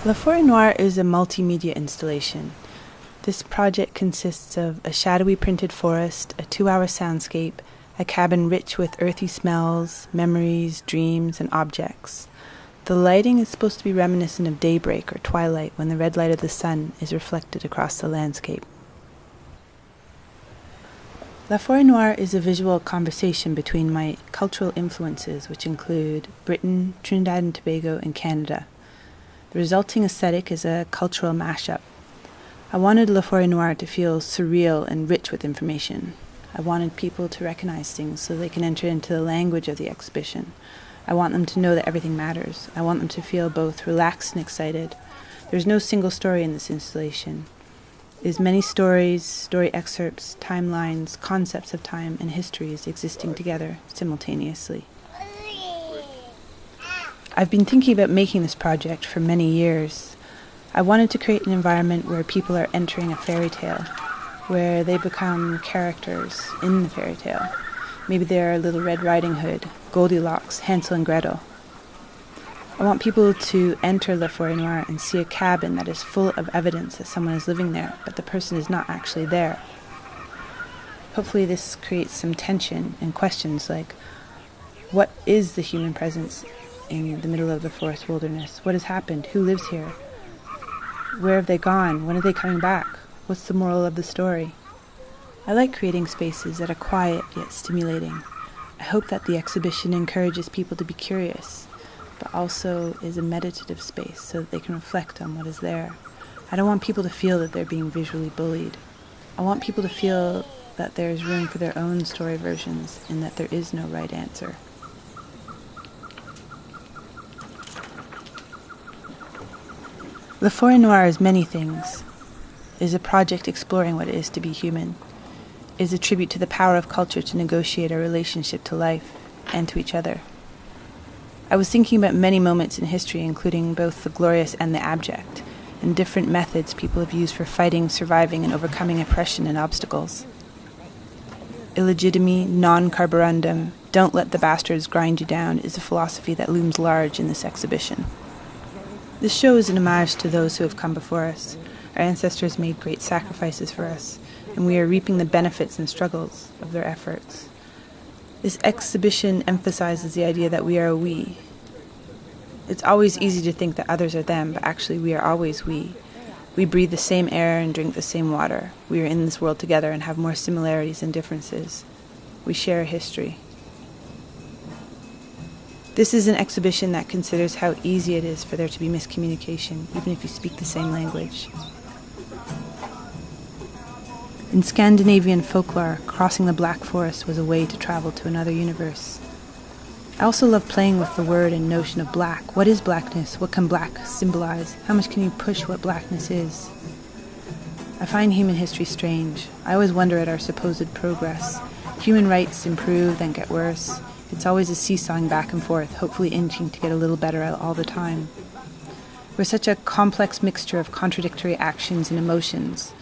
La Forêt Noire is a multimedia installation. This project consists of a shadowy printed forest, a 2-hour soundscape, a cabin rich with earthy smells, memories, dreams, and objects. The lighting is supposed to be reminiscent of daybreak or twilight when the red light of the sun is reflected across the landscape. La Forêt Noire is a visual conversation between my cultural influences, which include Britain, Trinidad and Tobago, and Canada. The resulting aesthetic is a cultural mashup. I wanted La Forêt Noire to feel surreal and rich with information. I wanted people to recognize things so they can enter into the language of the exhibition. I want them to know that everything matters. I want them to feel both relaxed and excited. There's no single story in this installation. It is many stories, story excerpts, timelines, concepts of time, and histories existing together simultaneously. I've been thinking about making this project for many years. I wanted to create an environment where people are entering a fairy tale, where they become characters in the fairy tale. Maybe they're Little Red Riding Hood, Goldilocks, Hansel and Gretel. I want people to enter La Forêt Noire and see a cabin that is full of evidence that someone is living there, but the person is not actually there. Hopefully this creates some tension and questions like, what is the human presence in the middle of the forest wilderness? What has happened? Who lives here? Where have they gone? When are they coming back? What's the moral of the story? I like creating spaces that are quiet yet stimulating. I hope that the exhibition encourages people to be curious, but also is a meditative space so that they can reflect on what is there. I don't want people to feel that they're being visually bullied. I want people to feel that there's room for their own story versions and that there is no right answer. La Forêt Noire is many things. It is a project exploring what it is to be human. It is a tribute to the power of culture to negotiate our relationship to life and to each other. I was thinking about many moments in history, including both the glorious and the abject, and different methods people have used for fighting, surviving, and overcoming oppression and obstacles. Illegitimi, non-carborundum, don't let the bastards grind you down is a philosophy that looms large in this exhibition. This show is an homage to those who have come before us. Our ancestors made great sacrifices for us, and we are reaping the benefits and struggles of their efforts. This exhibition emphasizes the idea that we are a we. It's always easy to think that others are them, but actually we are always we. We breathe the same air and drink the same water. We are in this world together and have more similarities than differences. We share a history. This is an exhibition that considers how easy it is for there to be miscommunication, even if you speak the same language. In Scandinavian folklore, crossing the Black Forest was a way to travel to another universe. I also love playing with the word and notion of black. What is blackness? What can black symbolize? How much can you push what blackness is? I find human history strange. I always wonder at our supposed progress. Human rights improve, then get worse. It's always a seesawing back and forth, hopefully inching to get a little better all the time. We're such a complex mixture of contradictory actions and emotions.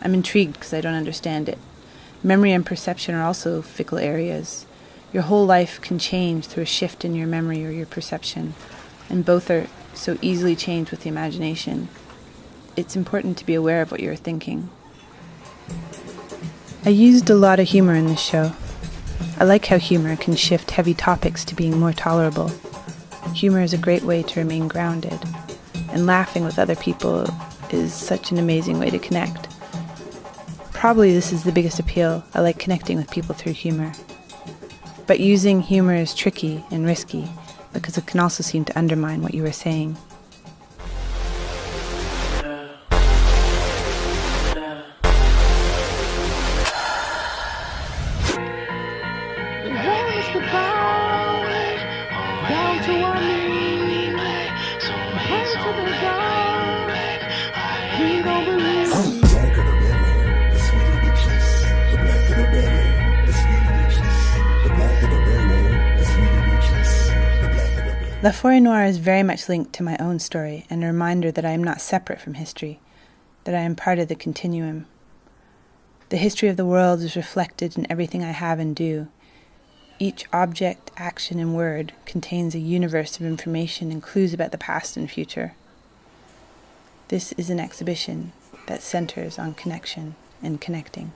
I'm intrigued because I don't understand it. Memory and perception are also fickle areas. Your whole life can change through a shift in your memory or your perception, and both are so easily changed with the imagination. It's important to be aware of what you're thinking. I used a lot of humor in this show. I like how humor can shift heavy topics to being more tolerable. Humor is a great way to remain grounded, and laughing with other people is such an amazing way to connect. Probably this is the biggest appeal. I like connecting with people through humor. But using humor is tricky and risky because it can also seem to undermine what you were saying. La Forêt Noire is very much linked to my own story and a reminder that I am not separate from history, that I am part of the continuum. The history of the world is reflected in everything I have and do. Each object, action, and word contains a universe of information and clues about the past and future. This is an exhibition that centers on connection and connecting.